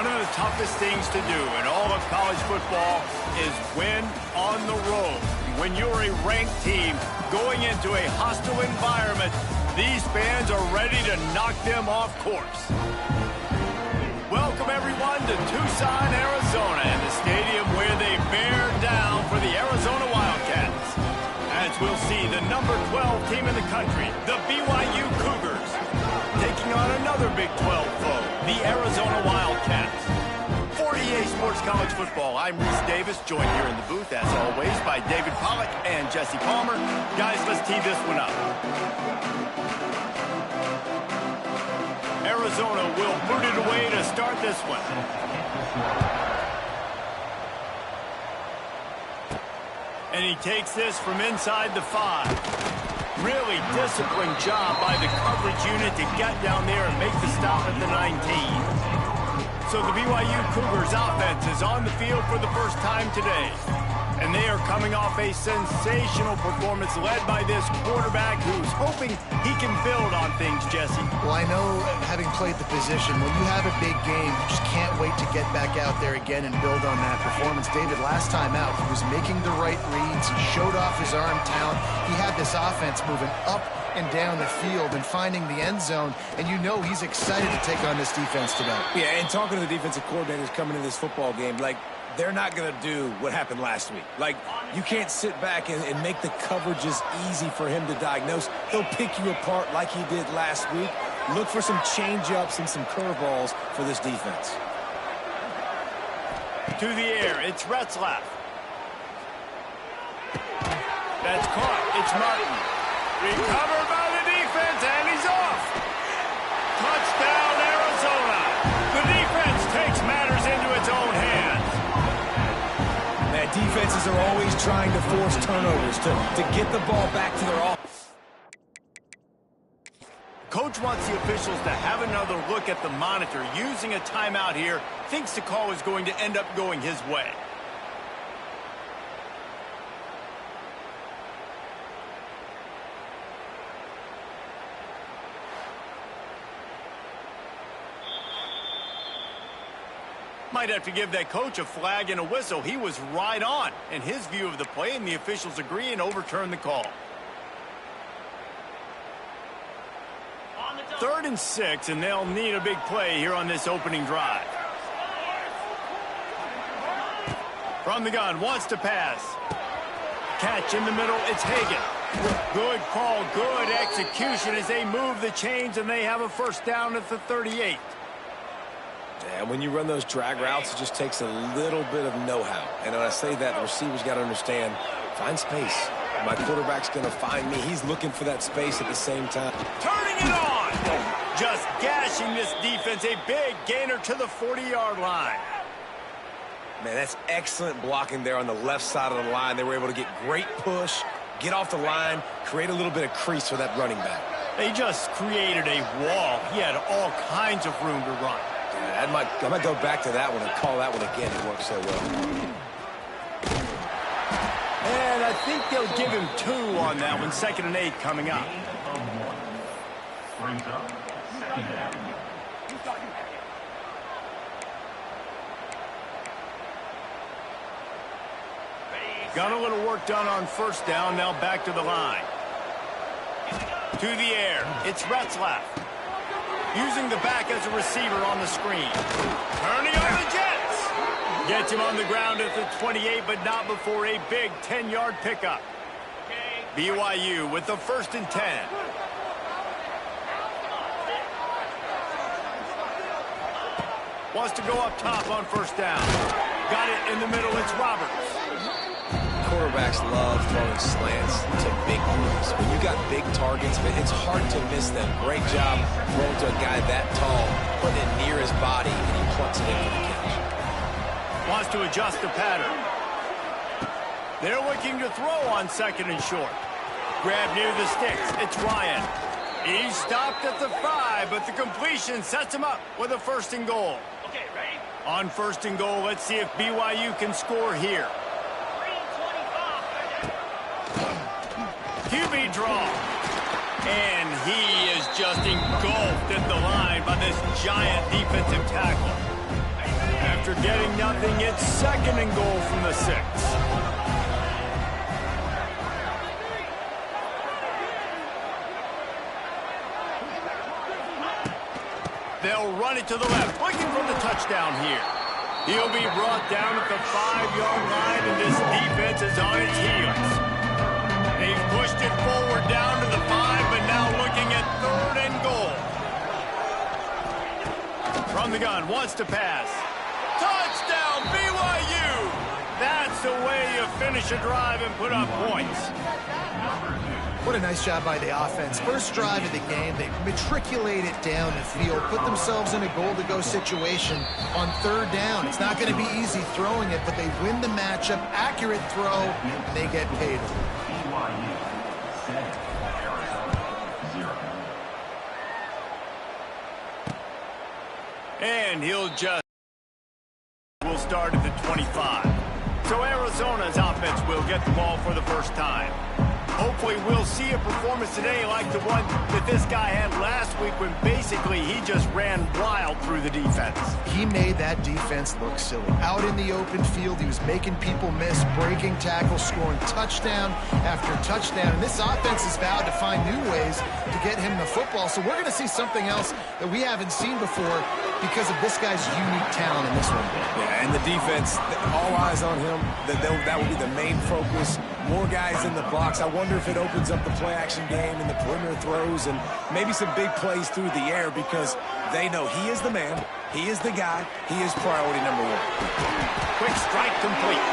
One of the toughest things to do in all of college football is win on the road. When you're a ranked team going into a hostile environment, these fans are ready to knock them off course. Welcome, everyone, to Tucson, Arizona, and the stadium where they bear down for the Arizona Wildcats. As we'll see, the number 12 team in the country, the BYU Cougars, taking on another Big 12 foe, the Arizona Wildcats. For EA Sports College Football, I'm Reese Davis, joined here in the booth, as always, by David Pollack and Jesse Palmer. Guys, let's tee this one up. Arizona will boot it away to start this one. And he takes this from inside the 5. Really disciplined job by the coverage unit to get down there and make the stop at the 19. So the BYU Cougars offense is on the field for the first time today. And they are coming off a sensational performance led by this quarterback who's hoping he can build on things, Jesse. Well, I know, having played the position, when you have a big game, you just can't wait to get back out there again and build on that performance. David, last time out, he was making the right reads. He showed off his arm talent. He had this offense moving up and down the field and finding the end zone, and you know he's excited to take on this defense today. Yeah, and talking to the defensive coordinators coming into this football game, like, they're not going to do what happened last week. Like, you can't sit back and make the coverages easy for him to diagnose. He'll pick you apart like he did last week. Look for some change-ups and some curveballs for this defense. To the air, it's Retzlaff. That's caught. It's Martin. Recovered by the defense, and he's off. Touchdown, Arizona. The defense takes matters into its own hands. Man, defenses are always trying to force turnovers to get the ball back to their offense. Coach wants the officials to have another look at the monitor. Using a timeout here, thinks the call is going to end up going his way. Might have to give that coach a flag and a whistle. He was right on in his view of the play, and the officials agree and overturn the call. 3rd and 6, and they'll need a big play here on this opening drive. From the gun, wants to pass. Catch in the middle, it's Hagan. Good call, good execution as they move the chains, and they have a first down at the 38. And when you run those drag routes, it just takes a little bit of know-how. And when I say that, the receiver's got to understand, find space. My quarterback's going to find me. He's looking for that space at the same time. Turning it on! Just gashing this defense. A big gainer to the 40-yard line. Man, that's excellent blocking there on the left side of the line. They were able to get great push, get off the line, create a little bit of crease for that running back. They just created a wall. He had all kinds of room to run. I might go back to that one and call that one again. It worked so well. And I think they'll give him 2 on that one. 2nd and 8 coming up. Got a little work done on first down. Now back to the line. To the air. It's Retzlaff. Using the back as a receiver on the screen. Turning on the Jets. Gets him on the ground at the 28, but not before a big 10-yard pickup. BYU with the 1st and 10. Wants to go up top on first down. Got it in the middle. It's Roberts. Quarterbacks love throwing slants to big moves. When you got big targets, it's hard to miss them. Great job throwing to a guy that tall, putting it near his body, and he plucks it in for the catch. Wants to adjust the pattern. They're looking to throw on 2nd and short. Grab near the sticks. It's Ryan. He's stopped at the 5, but the completion sets him up with a 1st and goal. Okay, ready? On 1st and goal, let's see if BYU can score here. QB draw. And he is just engulfed at the line by this giant defensive tackle. After getting nothing, it's 2nd and goal from the 6. They'll run it to the left, looking for the touchdown here. He'll be brought down at the 5-yard line, and this defense is on its heels. They've pushed it forward down to the 5, but now looking at 3rd and goal. From the gun, wants to pass. Touchdown, BYU! That's the way you finish a drive and put up points. What a nice job by the offense. First drive of the game, they matriculate it down the field, put themselves in a goal-to-go situation on 3rd down. It's not going to be easy throwing it, but they win the matchup, accurate throw, and they get paid. And he'll just will start at the 25. So Arizona's offense will get the ball for the first time. Hopefully we'll see a performance today like the one that this guy had last week when basically he just ran wild through the defense. He made that defense look silly. Out in the open field, he was making people miss, breaking tackles, scoring touchdown after touchdown. And this offense has vowed to find new ways to get him the football. So we're going to see something else that we haven't seen before because of this guy's unique talent in this one. Yeah, and the defense, all eyes on him. That will be the main focus. More guys in the box. I wonder if it opens up the play-action game and the perimeter throws and maybe some big plays through the air because they know he is the man, he is the guy, he is priority number 1. Quick strike complete.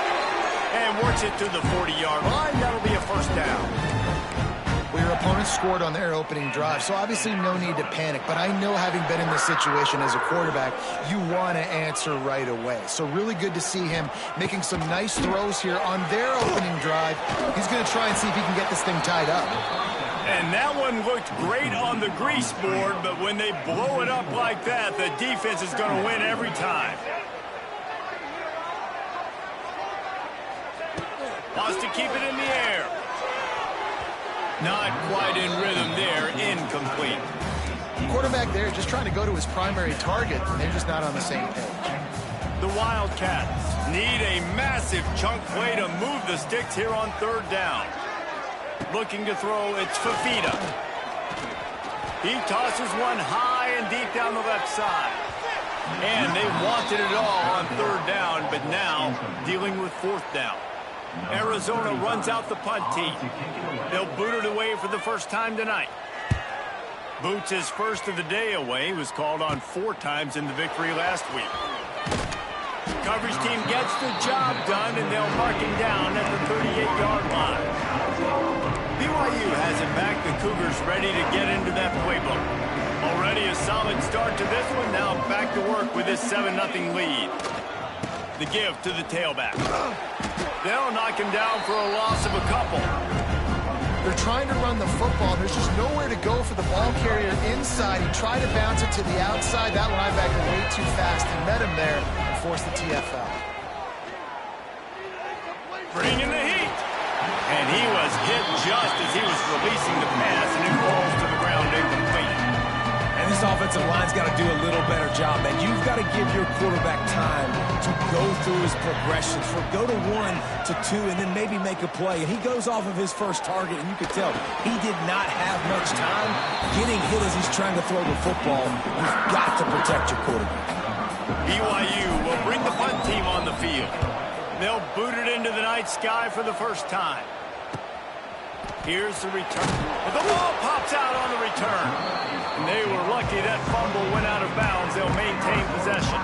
And works it to the 40-yard line. That'll be a 1st down. Well, your opponent scored on their opening drive, so obviously no need to panic. But I know, having been in this situation as a quarterback, you want to answer right away. So really good to see him making some nice throws here on their opening drive. He's going to try and see if he can get this thing tied up. And that one looked great on the grease board, but when they blow it up like that, the defense is going to win every time. Wants to keep it in the air. Not quite in rhythm there, incomplete. Quarterback there just trying to go to his primary target, and they're just not on the same page. The Wildcats need a massive chunk play to move the sticks here on 3rd down. Looking to throw, it's Fafita. He tosses one high and deep down the left side. And they wanted it all on 3rd down, but now dealing with 4th down. Arizona runs out the punt team. They'll boot it away for the first time tonight. Boots his first of the day away. He was called on 4 times in the victory last week. Coverage team gets the job done, and they'll mark him down at the 38-yard line. BYU has it back. The Cougars ready to get into that playbook. Already a solid start to this one. Now back to work with this 7-0 lead. The give to the tailback. They'll knock him down for a loss of a couple. They're trying to run the football. There's just nowhere to go for the ball carrier inside. He tried to bounce it to the outside. That linebacker way too fast. He met him there and forced the TFL. Bringing the heat. And he was hit just as he was releasing the pass, and it falls to the ground incomplete. And this offensive line's got to do a little better job, man. You've got to give your quarterback time to go through his progressions. Go to 1 to 2 and then maybe make a play. And he goes off of his first target, and you could tell he did not have much time getting hit as he's trying to throw the football. You've got to protect your quarterback. BYU will bring the punt team on the field. They'll boot it into the night sky for the first time. Here's the return. The ball pops out on the return. And they were lucky that fumble went out of bounds. They'll maintain possession.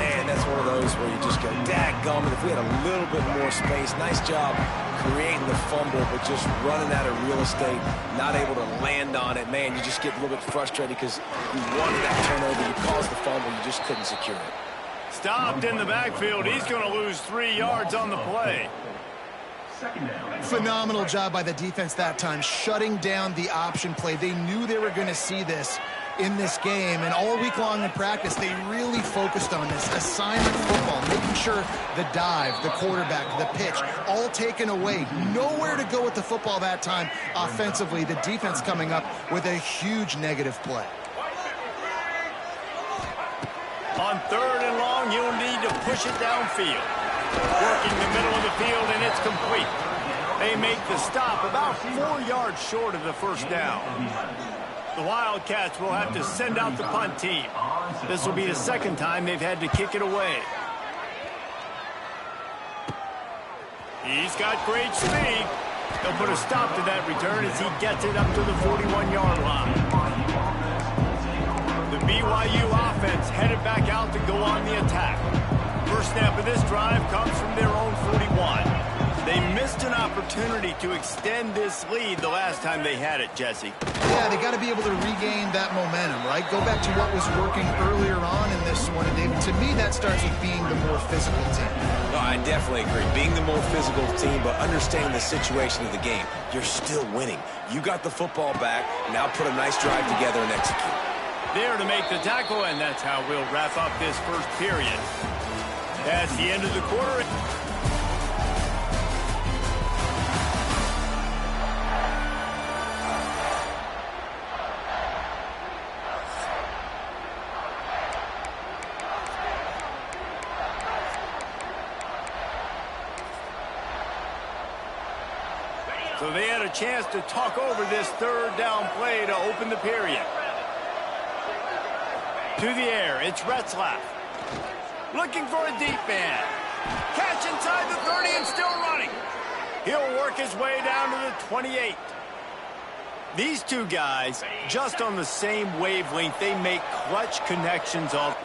Man, that's one of those where you just go, dadgummit, if we had a little bit more space. Nice job creating the fumble, but just running out of real estate, not able to land on it. Man, you just get a little bit frustrated because you wanted that turnover. You caused the fumble. You just couldn't secure it. Stopped in the backfield. He's going to lose 3 yards on the play. Phenomenal job by the defense that time, shutting down the option play. They knew they were going to see this in this game, and all week long in practice, they really focused on this assignment football, making sure the dive, the quarterback, the pitch, all taken away. Nowhere to go with the football that time offensively. The defense coming up with a huge negative play. On 3rd and long, long, he'll need to push it downfield. Working the middle of the field, and it's complete. They make the stop about 4 yards short of the first down. The Wildcats will have to send out the punt team. This will be the second time they've had to kick it away. He's got great speed. They'll put a stop to that return as he gets it up to the 41-yard line. The BYU offense headed back out to go on the attack. First snap of this drive comes from their own 41. They missed an opportunity to extend this lead the last time they had it, Jesse. Yeah, they got to be able to regain that momentum, right? Go back to what was working earlier on in this one. And David, to me, that starts with being the more physical team. No, I definitely agree. Being the more physical team, but understanding the situation of the game. You're still winning. You got the football back. Now put a nice drive together and execute. There to make the tackle, and that's how we'll wrap up this first period. That's the end of the quarter. So they had a chance to talk over this third down play to open the period. To the air, it's Retzlaff. Looking for a deep man. Catch inside the 30 and still running. He'll work his way down to the 28. These two guys, just on the same wavelength, they make clutch connections all.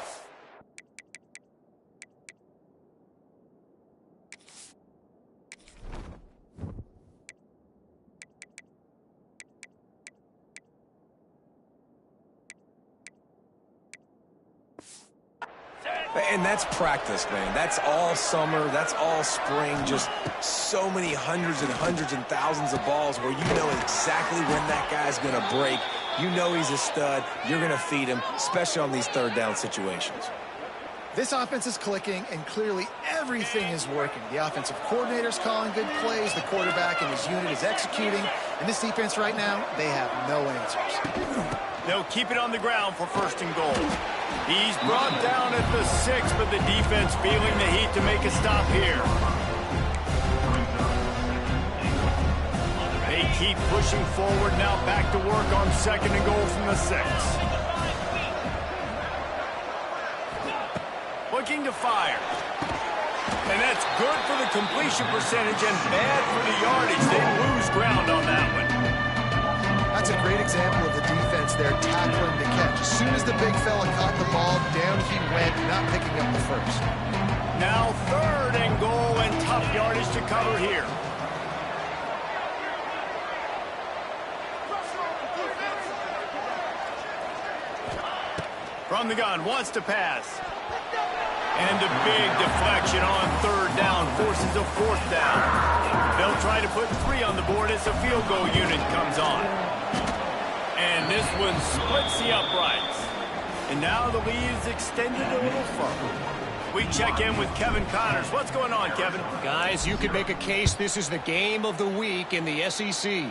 And that's practice, man. That's all summer. That's all spring. Just so many hundreds and hundreds and thousands of balls where you know exactly when that guy's going to break. You know he's a stud. You're going to feed him, especially on these third down situations. This offense is clicking, and clearly everything is working. The offensive coordinator's calling good plays. The quarterback and his unit is executing. And this defense right now, they have no answers. They'll keep it on the ground for first and goal. He's brought down at the 6, but the defense feeling the heat to make a stop here. They keep pushing forward, now back to work on second and goal from the 6. Looking to fire. And that's good for the completion percentage and bad for the yardage. They lose ground on that one. That's a great example of the defense there tackling the catch. As soon as the big fella caught the ball, down he went, not picking up the first. Now third and goal and tough yardage to cover here. From the gun, wants to pass. And a big deflection on third down forces a fourth down. They'll try to put 3 on the board as the field goal unit comes on. And this one splits the uprights. And now the lead is extended a little further. We check in with Kevin Connors. What's going on, Kevin? Guys, you could make a case this is the game of the week in the SEC.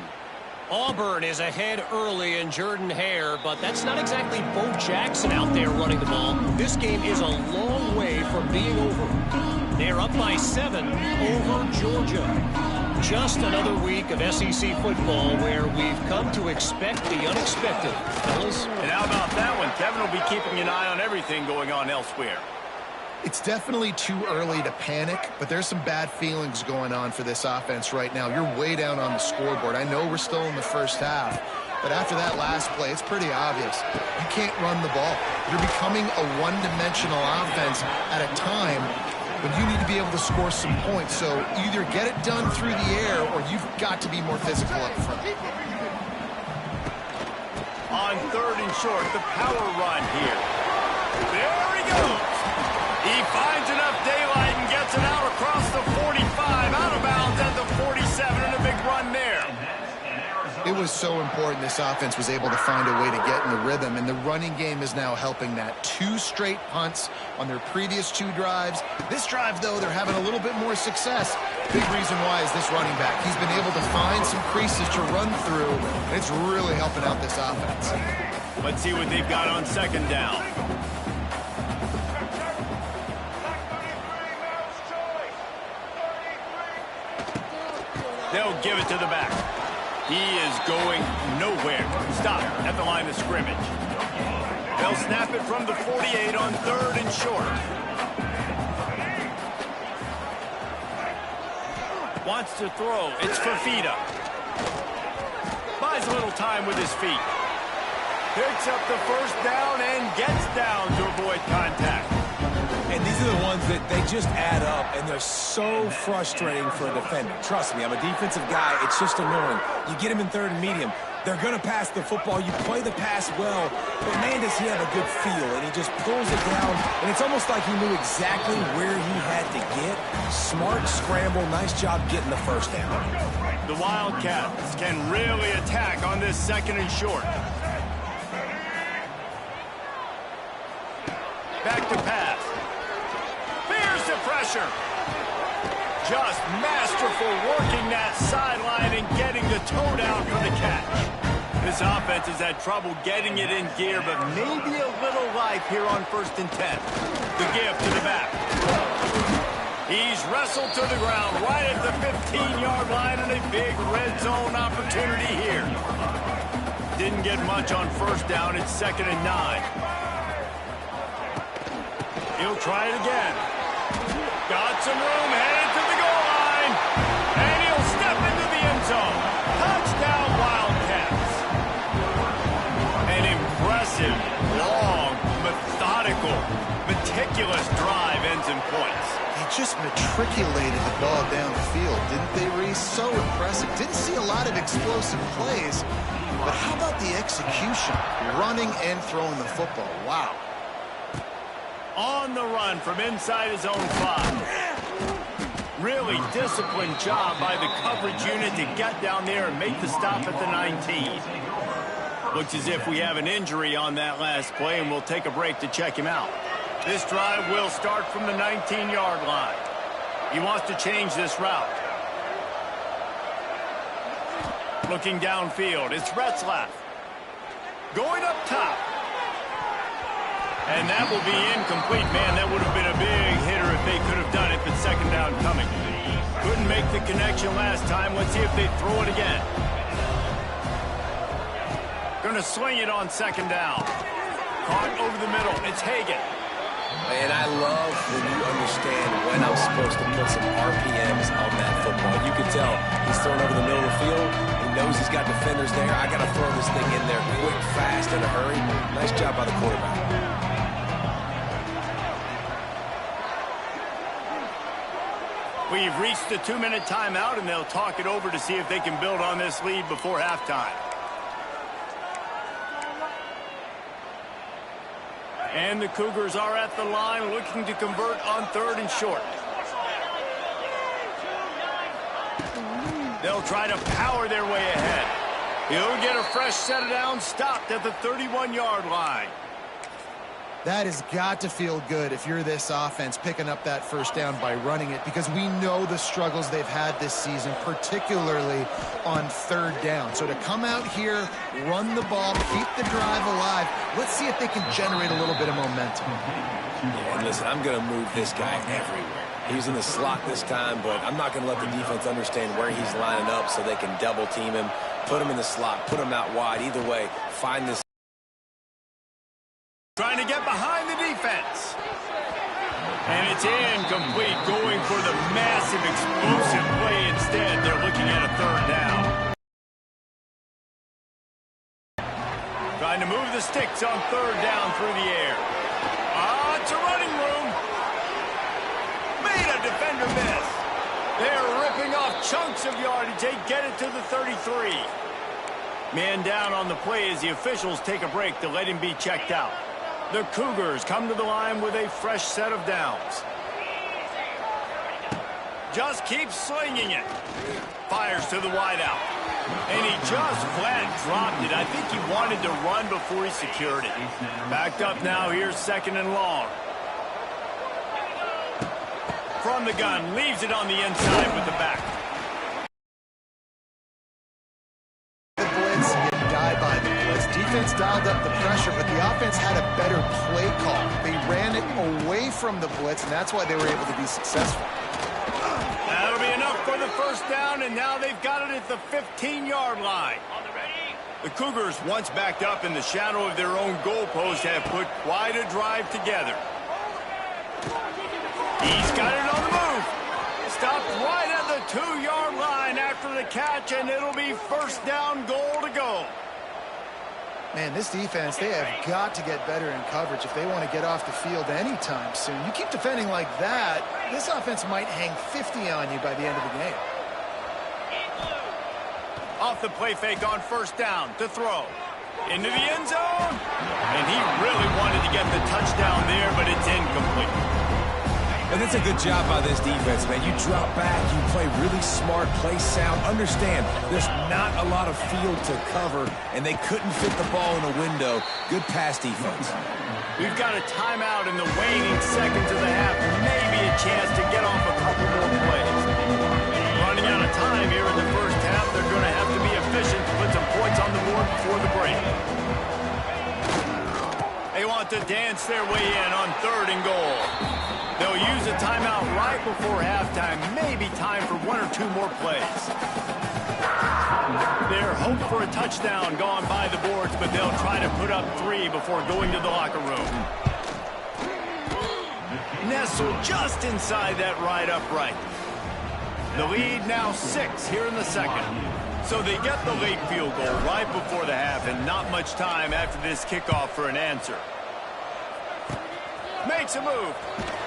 Auburn is ahead early in Jordan-Hare, but that's not exactly Bo Jackson out there running the ball. This game is a long way from being over. They're up by 7 over Georgia. Just another week of SEC football where we've come to expect the unexpected, fellas. And how about that one? Kevin will be keeping an eye on everything going on elsewhere. It's definitely too early to panic, but there's some bad feelings going on for this offense right now. You're way down on the scoreboard. I know we're still in the first half, but after that last play, it's pretty obvious. You can't run the ball. You're becoming a one-dimensional offense at a time when you need to be able to score some points. So either get it done through the air or you've got to be more physical up front. On third and short, the power run here. There he goes. He finds enough daylight and gets it out across the 45, out of bounds at the 47, and a big run there. It was so important this offense was able to find a way to get in the rhythm, and the running game is now helping that. 2 straight punts on their previous 2 drives. This drive, though, they're having a little bit more success. Big reason why is this running back. He's been able to find some creases to run through, and it's really helping out this offense. Let's see what they've got on second down. They'll give it to the back. He is going nowhere. Stop at the line of scrimmage. They'll snap it from the 48 on 3rd and short. Wants to throw. It's Fafita. Buys a little time with his feet. Picks up the first down and gets down to avoid contact. And these are the ones that they just add up, and they're so frustrating for a defender. Trust me, I'm a defensive guy. It's just annoying. You get him in 3rd and medium. They're going to pass the football. You play the pass well, but man, does he have a good feel, and he just pulls it down, and it's almost like he knew exactly where he had to get. Smart scramble. Nice job getting the first down. The Wildcats can really attack on this 2nd and short. Back to pass. Fears the pressure. Just masterful working that sideline and getting the toe down for the catch. This offense has had trouble getting it in gear, but maybe a little life here on 1st and 10. The give to the back. He's wrestled to the ground right at the 15-yard line, and a big red zone opportunity here. Didn't get much on 1st down. It's 2nd and 9. He'll try it again. Got some room, headed to the goal line. And he'll step into the end zone. Touchdown, Wildcats. An impressive, long, methodical, meticulous drive ends in points. They just matriculated the ball down the field, didn't they, Reese? So impressive. Didn't see a lot of explosive plays, but how about the execution? Running and throwing the football. Wow. On the run from inside his own 5. Really disciplined job by the coverage unit to get down there and make the stop at the 19. Looks as if we have an injury on that last play, and we'll take a break to check him out. This drive will start from the 19-yard line. He wants to change this route. Looking downfield, it's Retzlaff. Going up top. And that will be incomplete. Man, that would have been a big hitter if they could have done it, but 2nd down coming. Couldn't make the connection last time. Let's see if they throw it again. Gonna swing it on 2nd down. Caught over the middle. It's Hagan. And I love when you understand when I'm supposed to put some RPMs on that football. You can tell he's throwing over the middle of the field. He knows he's got defenders there. I got to throw this thing in there quick, fast, in a hurry. Nice job by the quarterback. We've reached the 2-minute timeout, and they'll talk it over to see if they can build on this lead before halftime. And the Cougars are at the line looking to convert on 3rd and short. They'll try to power their way ahead. He'll get a fresh set of downs, stopped at the 31-yard line. That has got to feel good if you're this offense picking up that first down by running it, because we know the struggles they've had this season, particularly on 3rd down. So to come out here, run the ball, keep the drive alive, let's see if they can generate a little bit of momentum. Yeah, and listen, I'm going to move this guy everywhere. He's in the slot this time, but I'm not going to let the defense understand where he's lining up so they can double team him, put him in the slot, put him out wide. Either way, find this. Trying to get behind the defense. And it's incomplete, going for the massive explosive play instead. They're looking at a 3rd down. Trying to move the sticks on 3rd down through the air. It's a running room. Made a defender miss. They're ripping off chunks of yardage. They get it to the 33. Man down on the play as the officials take a break to let him be checked out. The Cougars come to the line with a fresh set of downs. Just keeps slinging it. Fires to the wideout. And he just flat dropped it. I think he wanted to run before he secured it. Backed up now. Here's 2nd and long. From the gun. Leaves it on the inside with the back. Defense dialed up the pressure, but the offense had a better play call. They ran it away from the blitz, and that's why they were able to be successful. That'll be enough for the first first down, and now they've got it at the 15-yard line. The Cougars, once backed up in the shadow of their own goalpost, have put quite a drive together. He's got it on the move. Stopped right at the 2-yard line after the catch, and it'll be first down, goal to go. Man, this defense, they have got to get better in coverage if they want to get off the field anytime soon. You keep defending like that, this offense might hang 50 on you by the end of the game. Off the play fake on first down to throw. Into the end zone. And he really wanted to get the touchdown there, but it's incomplete. And that's a good job by this defense, man. You drop back, you play really smart, play sound. Understand, there's not a lot of field to cover, and they couldn't fit the ball in a window. Good pass defense. We've got a timeout in the waning seconds of the half. Maybe a chance to get off a couple more plays. Running out of time here in the first half. They're going to have to be efficient to put some points on the board before the break. They want to dance their way in on 3rd and goal. They'll use a timeout right before halftime. Maybe time for 1 or 2 more plays. Their hope for a touchdown gone by the boards, but they'll try to put up 3 before going to the locker room. Nestled just inside that right upright. The lead now 6 here in the second. So they get the late field goal right before the half, and not much time after this kickoff for an answer. Makes a move.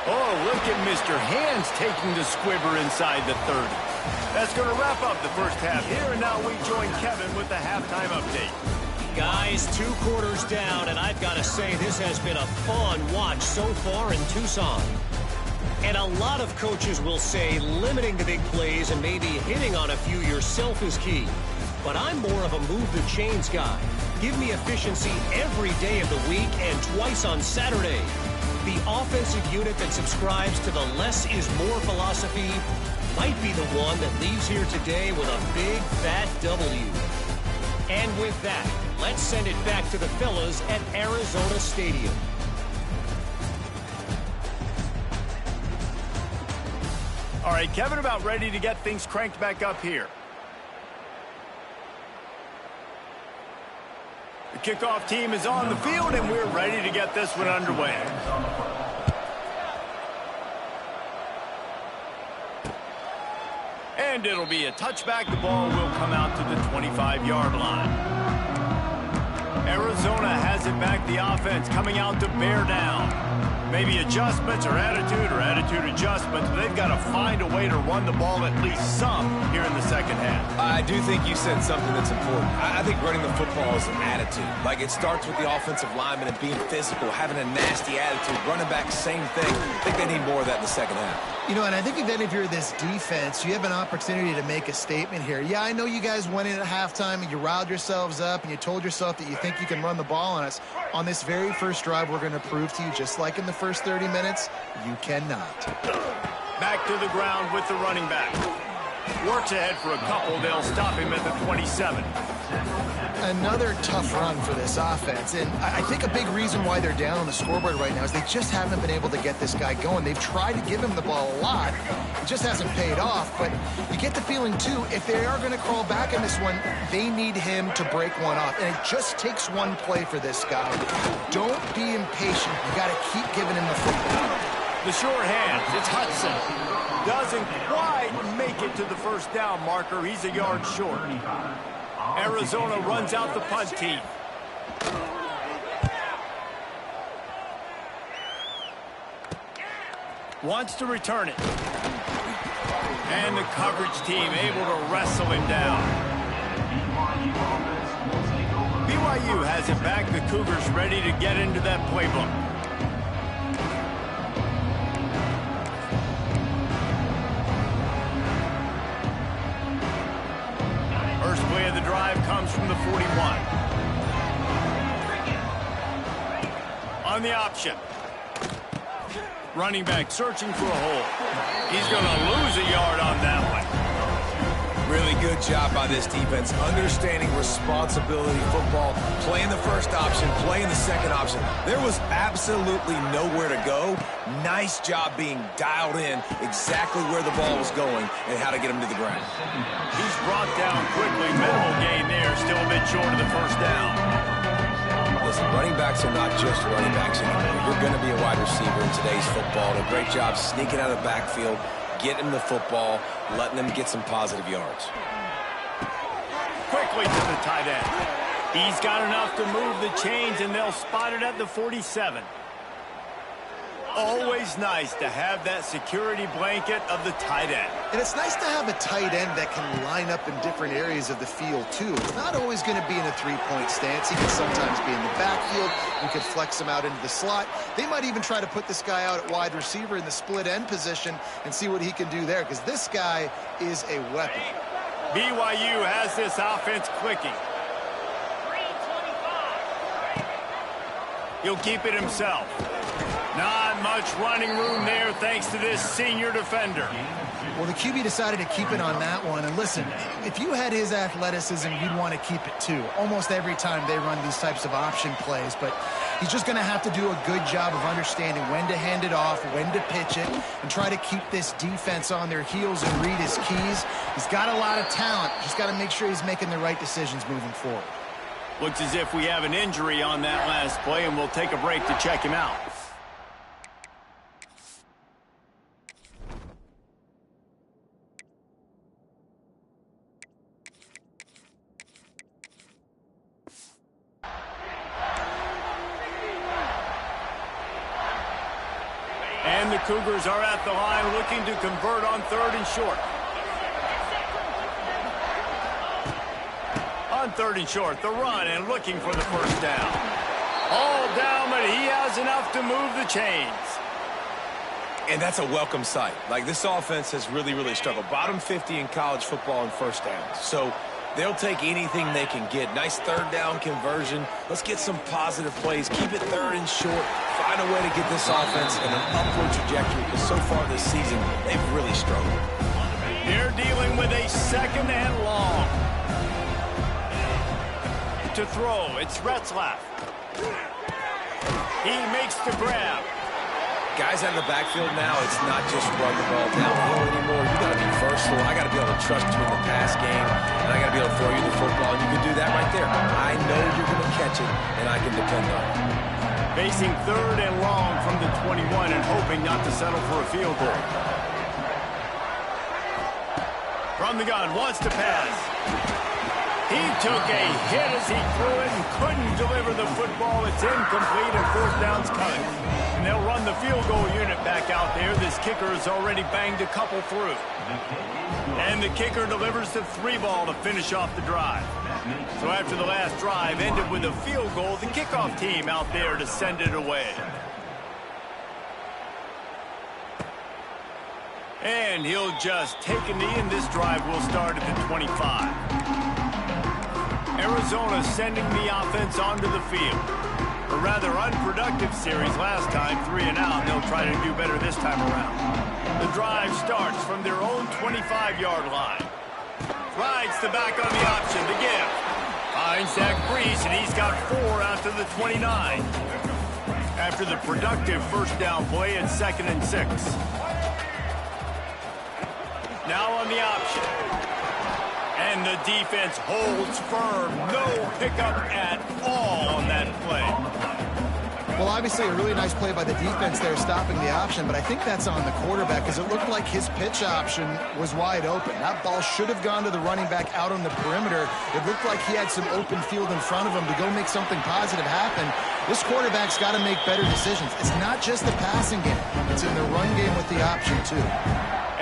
Oh, look at Mr. Hands taking the squibber inside the 30. That's going to wrap up the first half here, and now we join Kevin with the halftime update. Guys, 2 quarters down, and I've got to say this has been a fun watch so far in Tucson. And a lot of coaches will say limiting the big plays and maybe hitting on a few yourself is key. But I'm more of a move the chains guy. Give me efficiency every day of the week and twice on Saturday. The offensive unit that subscribes to the less is more philosophy might be the one that leaves here today with a big fat W. And with that, let's send it back to the fellas at Arizona Stadium. All right, Kevin, about ready to get things cranked back up here. The kickoff team is on the field, and we're ready to get this one underway. And it'll be a touchback. The ball will come out to the 25-yard line. Arizona has it back. The offense coming out to bear down. Maybe adjustments or attitude adjustments, but they've got to find a way to run the ball at least some here in the second half. I do think you said something that's important. I think running the football is an attitude. Like, it starts with the offensive lineman and being physical, having a nasty attitude. Running back, same thing. I think they need more of that in the second half. You know, and I think then if you're this defense, you have an opportunity to make a statement here. Yeah, I know you guys went in at halftime and you riled yourselves up and you told yourself that you think you can run the ball on us. On this very first drive, we're going to prove to you, just like in the first 30 minutes, you cannot. Back to the ground with the running back. Works ahead for a couple. They'll stop him at the 27. Another tough run for this offense, and I think a big reason why they're down on the scoreboard right now is they just haven't been able to get this guy going. They've tried to give him the ball a lot. It just hasn't paid off, but you get the feeling, too, if they are going to crawl back in this one, they need him to break one off, and it just takes one play for this guy. Don't be impatient. You got to keep giving him the football. The short hands, it's Hudson. Doesn't quite make it to the first down marker. He's a yard short. Arizona runs out the punt team. Wants to return it. And the coverage team able to wrestle him down. BYU has it back. The Cougars ready to get into that playbook. First play of the drive comes from the 41. On the option. Running back searching for a hole. He's going to lose a yard on that one. Really good job by this defense, understanding responsibility football, playing the first option, playing the second option. There was absolutely nowhere to go. Nice job being dialed in exactly where the ball was going and how to get him to the ground. He's brought down quickly. Minimal gain there, still a bit short of the first down. Listen, running backs are not just running backs anymore. You're going to be a wide receiver in today's football. A great job sneaking out of the backfield, getting him the football, letting them get some positive yards. Quickly to the tight end. He's got enough to move the chains, and they'll spot it at the 47. Always nice to have that security blanket of the tight end. And it's nice to have a tight end that can line up in different areas of the field, too. It's not always going to be in a three-point stance. He can sometimes be in the backfield. You could flex him out into the slot. They might even try to put this guy out at wide receiver in the split end position and see what he can do there, because this guy is a weapon. BYU has this offense clicking. He'll keep it himself. Not much running room there thanks to this senior defender. Well, the QB decided to keep it on that one. And listen, if you had his athleticism, you'd want to keep it too. Almost every time they run these types of option plays. But he's just going to have to do a good job of understanding when to hand it off, when to pitch it, and try to keep this defense on their heels and read his keys. He's got a lot of talent. Just got to make sure he's making the right decisions moving forward. Looks as if we have an injury on that last play, and we'll take a break to check him out. And the Cougars are at the line looking to convert on 3rd and short. On 3rd and short, the run and looking for the first down. All down, but he has enough to move the chains. And that's a welcome sight. Like, this offense has really struggled. Bottom 50 in college football in first downs. So they'll take anything they can get. Nice 3rd down conversion. Let's get some positive plays. Keep it 3rd and short. Find a way to get this offense in an upward trajectory, because so far this season, they've really struggled. They're dealing with a 2nd and long. To throw, it's Retzlaff. He makes the grab. Guys out of the backfield now, it's not just run the ball downhill anymore. You got to be versatile. I got to be able to trust you in the pass game, and I got to be able to throw you the football, and you can do that right there. I know you're going to catch it, and I can depend on it. Facing 3rd and long from the 21 and hoping not to settle for a field goal. From the gun, wants to pass. He took a hit as he threw it and couldn't deliver the football. It's incomplete and 4th down's coming. And they'll run the field goal unit back out there. This kicker has already banged a couple through. And the kicker delivers the 3-ball to finish off the drive. So after the last drive ended with a field goal, the kickoff team out there to send it away. And he'll just take a knee, and this drive will start at the 25. Arizona sending the offense onto the field. A rather unproductive series last time, 3 and out. They'll try to do better this time around. The drive starts from their own 25-yard line. Rides the back on the option to give. Finds Zach Brees, and he's got 4 out to the 29. After the productive first down play, it's 2nd and 6. Now on the option. And the defense holds firm. No pickup at all on that play. Well, obviously a really nice play by the defense there stopping the option, but I think that's on the quarterback because it looked like his pitch option was wide open. That ball should have gone to the running back out on the perimeter. It looked like he had some open field in front of him to go make something positive happen. This quarterback's got to make better decisions. It's not just the passing game. It's in the run game with the option, too.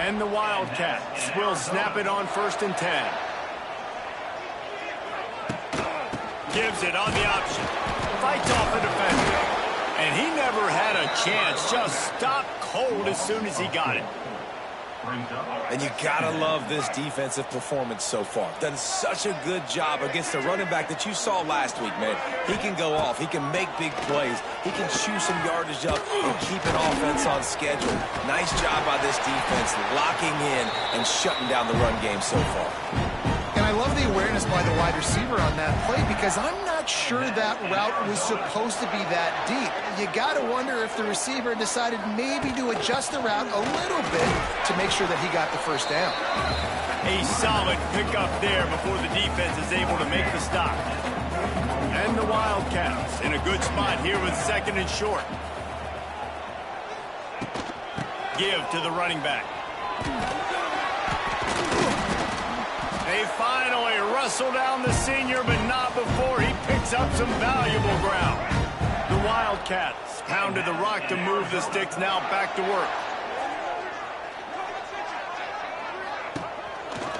And the Wildcats will snap it on 1st and 10. Gives it on the option. Fights off the defender. And he never had a chance. Just stopped cold as soon as he got it. And you gotta love this defensive performance so far. Done such a good job against the running back that you saw last week, man. He can go off. He can make big plays. He can chew some yardage up and keep an offense on schedule. Nice job by this defense locking in and shutting down the run game so far. And I love the awareness by the wide receiver on that play because I'm not sure that route was supposed to be that deep. You got to wonder if the receiver decided maybe to adjust the route a little bit to make sure that he got the first down. A solid pickup there before the defense is able to make the stop. And the Wildcats in a good spot here with 2nd and short. Give to the running back. They finally wrestle down the senior, but not before he picks up some valuable ground. The Wildcats pounded the rock to move the sticks, now back to work.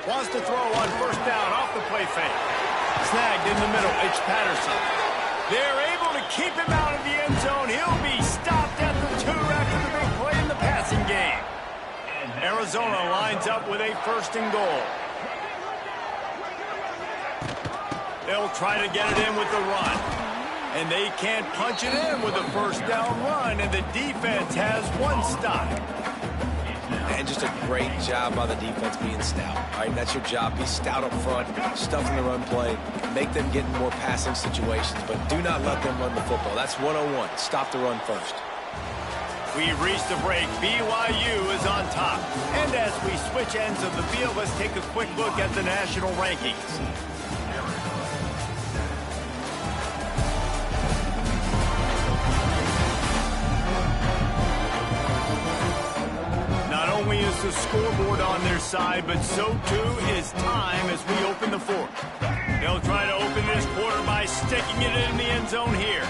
Wants to throw on 1st down off the play fake. Snagged in the middle, it's Patterson. They're able to keep him out of the end zone. He'll be stopped at the 2 after the big play in the passing game. Arizona lines up with a 1st and goal. They'll try to get it in with the run. And they can't punch it in with a 1st down run, and the defense has 1 stop. And just a great job by the defense being stout. All right, that's your job. Be stout up front, stuff in the run play, make them get in more passing situations, but do not let them run the football. That's 101. Stop the run first. We've reached the break. BYU is on top. And as we switch ends of the field, let's take a quick look at the national rankings. Not only is the scoreboard on their side, but so too is time as we open the 4th. They'll try to open this quarter by sticking it in the end zone here.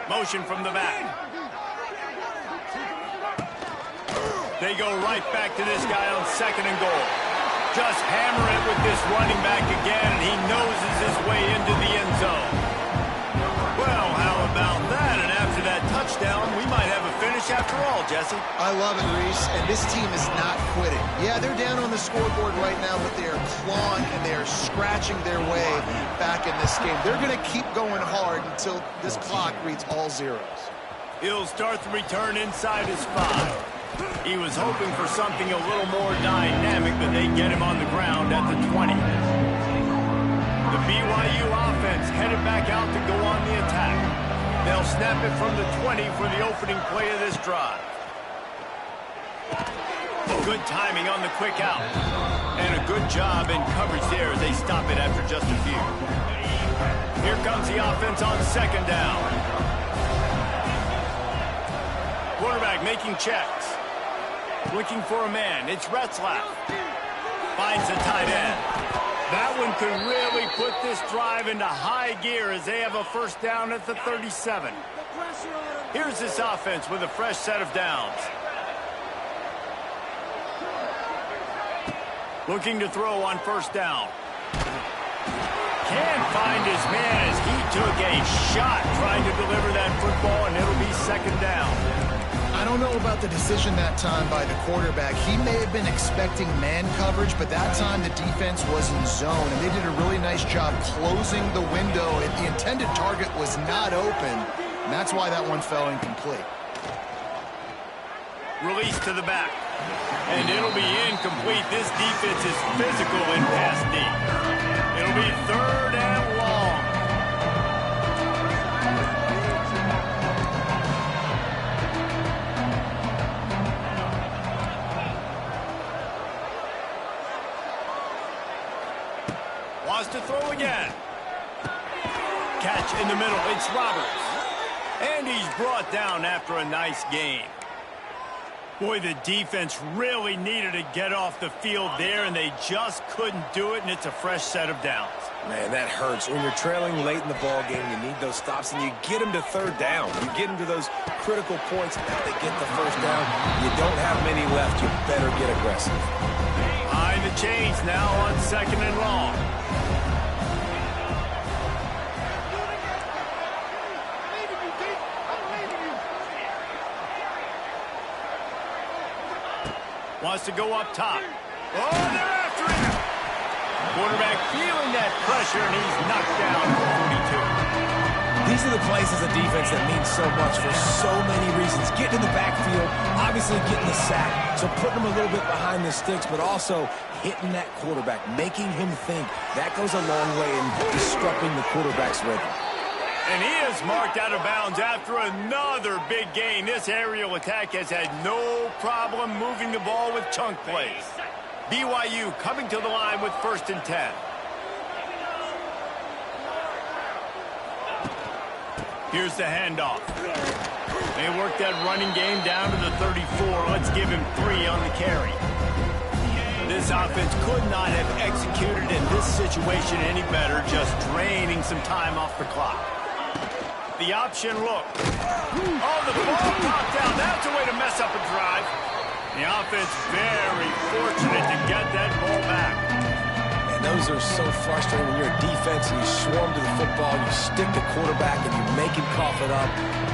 Motion from the back. They go right back to this guy on 2nd and goal. Just hammer it with this running back again, and he noses his way into the end zone. Well, how about that? And after that touchdown, we might have a finish after all, Jesse. I love it, Reese, and this team is not quitting. Yeah, they're down on the scoreboard right now, but they are clawing and they are scratching their way back in this game. They're going to keep going hard until this clock reads all zeros. He'll start the return inside his 5. He was hoping for something a little more dynamic, but they get him on the ground at the 20. The BYU offense headed back out to go on the attack. They'll snap it from the 20 for the opening play of this drive. Good timing on the quick out. And a good job in coverage there as they stop it after just a few. Here comes the offense on 2nd down. Quarterback making checks. Looking for a man. It's Retzlaff. Finds the tight end. That one could really put this drive into high gear as they have a 1st down at the 37. Here's this offense with a fresh set of downs. Looking to throw on 1st down. Can't find his man as he took a shot trying to deliver that football, and it'll be 2nd down. I don't know about the decision that time by the quarterback. He may have been expecting man coverage, but that time the defense was in zone, and they did a really nice job closing the window. The intended target was not open, and that's why that one fell incomplete. Release to the back. And it'll be incomplete. This defense is physical in pass deep. It'll be 3rd and long. Wants to throw again. Catch in the middle. It's Roberts. And he's brought down after a nice gain. Boy, the defense really needed to get off the field there, and they just couldn't do it, and it's a fresh set of downs. Man, that hurts. When you're trailing late in the ball game, you need those stops, and you get them to 3rd down. You get them to those critical points, and now they get the 1st down. You don't have many left. You better get aggressive. Behind the chains now on 2nd and long. Wants to go up top. Oh, they're after him. Quarterback feeling that pressure, and he's knocked down for 42. These are the plays as a defense that mean so much for so many reasons. Getting in the backfield, obviously getting the sack, so putting him a little bit behind the sticks, but also hitting that quarterback, making him think. That goes a long way in disrupting the quarterback's rhythm. And he is marked out of bounds after another big gain. This aerial attack has had no problem moving the ball with chunk plays. BYU coming to the line with 1st and 10. Here's the handoff. They work that running game down to the 34. Let's give him 3 on the carry. This offense could not have executed in this situation any better, just draining some time off the clock. The option look. Oh, the ball popped out. That's a way to mess up a drive. The offense very fortunate to get that ball back. And those are so frustrating when you're a defense and you swarm to the football, you stick the quarterback and you make him cough it up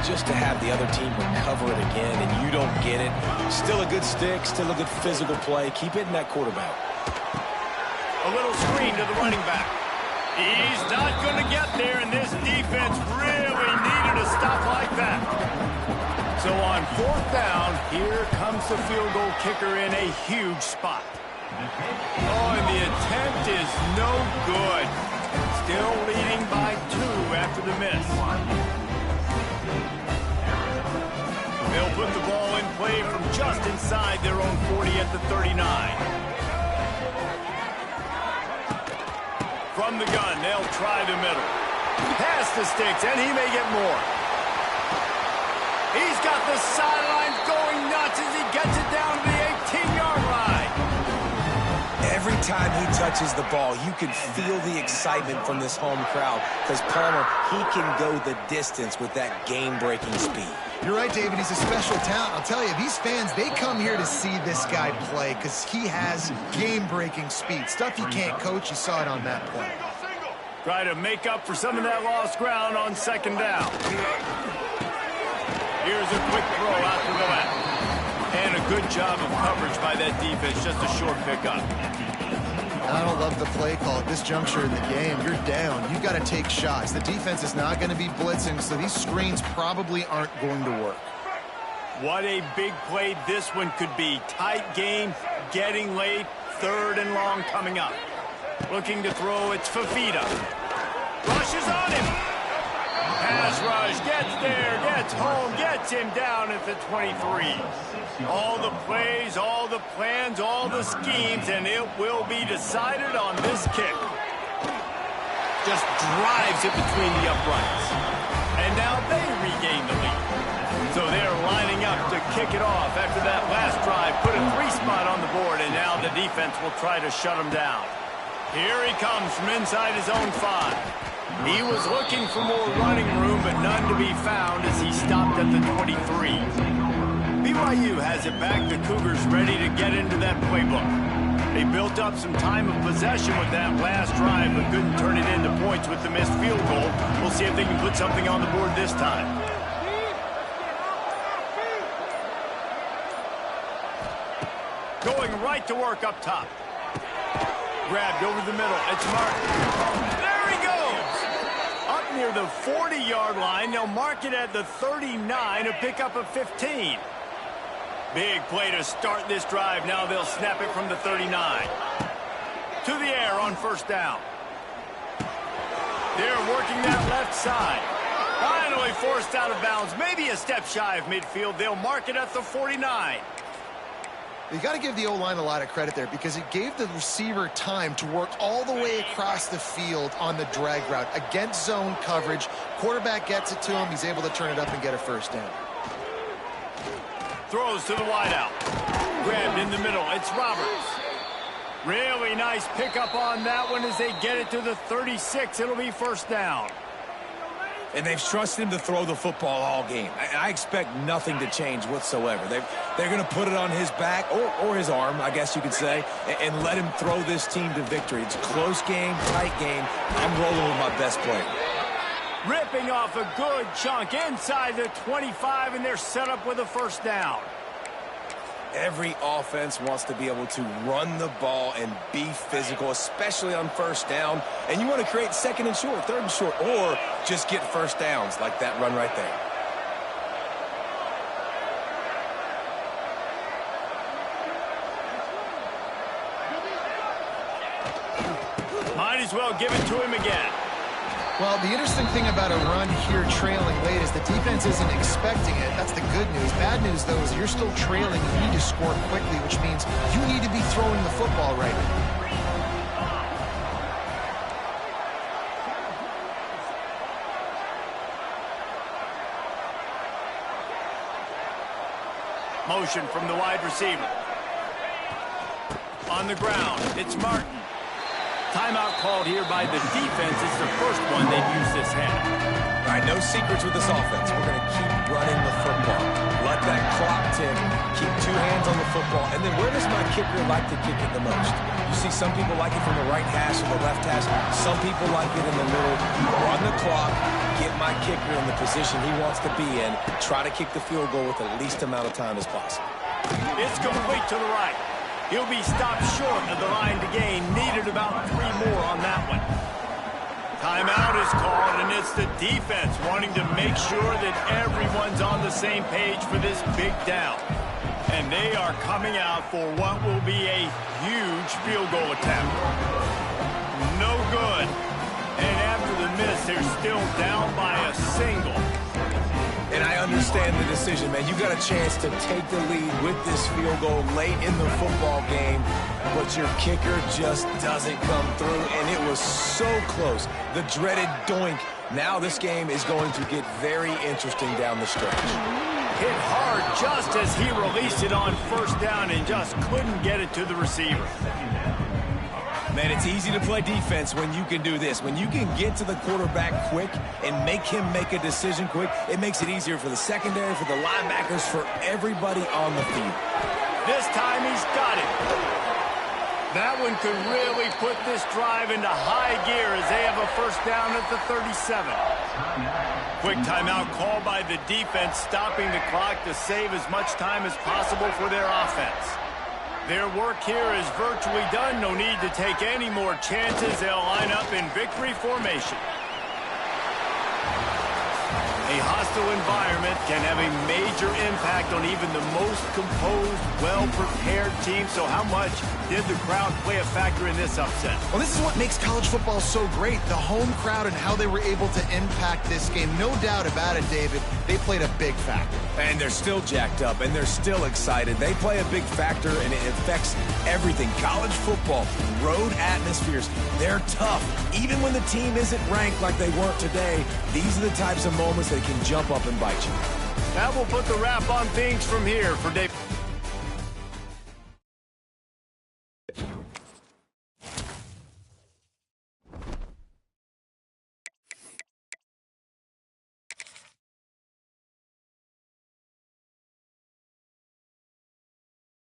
just to have the other team recover it again and you don't get it. Still a good stick, still a good physical play. Keep hitting that quarterback. A little screen to the running back. He's not going to get there, and this defense really needed a stop like that. So on 4th down, here comes the field goal kicker in a huge spot. Oh, and the attempt is no good. Still leading by 2 after the miss. They'll put the ball in play from just inside their own 40 at the 39. From the gun, they'll try the middle. Past the sticks, and he may get more. He's got the sidelines going nuts as he gets it down to the 18-yard line. Every time he touches the ball, you can feel the excitement from this home crowd because Palmer, he can go the distance with that game-breaking speed. You're right, David. He's a special talent. I'll tell you, these fans, they come here to see this guy play because he has game-breaking speed. Stuff you can't coach. You saw it on that play. Try to make up for some of that lost ground on 2nd down. Here's a quick throw out to the left. And a good job of coverage by that defense. Just a short pickup. I don't love the play call at this juncture in the game. You're down. You've got to take shots. The defense is not going to be blitzing, so these screens probably aren't going to work. What a big play this one could be. Tight game, getting late, 3rd and long coming up. Looking to throw, it's Fafita. Rushes on him. Pass rush, gets there, gets home, gets him down at the 23. All the plays, all the plans, all the schemes, and it will be decided on this kick. Just drives it between the uprights. And now they regain the lead. So they're lining up to kick it off after that last drive. Put a 3 spot on the board, and now the defense will try to shut him down. Here he comes from inside his own 5. He was looking for more running room, but none to be found as he stopped at the 23. BYU has it back. The Cougars ready to get into that playbook. They built up some time of possession with that last drive, but couldn't turn it into points with the missed field goal. We'll see if they can put something on the board this time. Going right to work up top. Grabbed over the middle. It's marked. There he goes. Up near the 40-yard line. They'll mark it at the 39 to pick up a 15. Big play to start this drive. Now they'll snap it from the 39. To the air on 1st down. They're working that left side. Finally forced out of bounds. Maybe a step shy of midfield. They'll mark it at the 49. You got to give the O-line a lot of credit there because it gave the receiver time to work all the way across the field on the drag route against zone coverage. Quarterback gets it to him. He's able to turn it up and get a 1st down. Throws to the wideout. Grabbed in the middle. It's Roberts. Really nice pickup on that one as they get it to the 36. It'll be 1st down. And they've trusted him to throw the football all game. I expect nothing to change whatsoever. They're going to put it on his back, or his arm, I guess you could say, and let him throw this team to victory. It's a close game, tight game. I'm rolling with my best player. Ripping off a good chunk inside the 25, and they're set up with a 1st down. Every offense wants to be able to run the ball and be physical, especially on first down. And you want to create second and short, third and short, or just get first downs like that run right there. Might as well give it to him again. Well, the interesting thing about a run here trailing late is the defense isn't expecting it. That's the good news. Bad news, though, is you're still trailing. You need to score quickly, which means you need to be throwing the football right now. Motion from the wide receiver. On the ground, it's Martin. Timeout called here by the defense. It's the first one they've used this half. All right, no secrets with this offense. We're going to keep running the football. Let that clock tick. Keep two hands on the football. And then where does my kicker like to kick it the most? You see some people like it from the right hash or the left hash. Some people like it in the middle. Run the clock. Get my kicker in the position he wants to be in. Try to kick the field goal with the least amount of time as possible. It's complete to the right. He'll be stopped short of the line to gain. Needed about 3 more on that one. Timeout is called, and it's the defense wanting to make sure that everyone's on the same page for this big down. And they are coming out for what will be a huge field goal attempt. No good. And after the miss, they're still down by a single. And I understand the decision, man. You got a chance to take the lead with this field goal late in the football game, but your kicker just doesn't come through, and it was so close. The dreaded doink. Now this game is going to get very interesting down the stretch. Hit hard just as he released it on first down and just couldn't get it to the receiver. Man, it's easy to play defense when you can do this. When you can get to the quarterback quick and make him make a decision quick, it makes it easier for the secondary, for the linebackers, for everybody on the field. This time he's got it. That one could really put this drive into high gear as they have a first down at the 37. Quick timeout called by the defense, stopping the clock to save as much time as possible for their offense. Their work here is virtually done. No need to take any more chances. They'll line up in victory formation. A hostile environment can have a major impact on even the most composed, well-prepared team. So how much did the crowd play a factor in this upset? Well, this is what makes college football so great, the home crowd and how they were able to impact this game. No doubt about it, David. They played a big factor. And they're still jacked up, and they're still excited. They play a big factor, and it affects everything. College football, road atmospheres, they're tough. Even when the team isn't ranked like they weren't today, these are the types of moments that can jump up and bite you. That will put the wrap on things from here for Dave.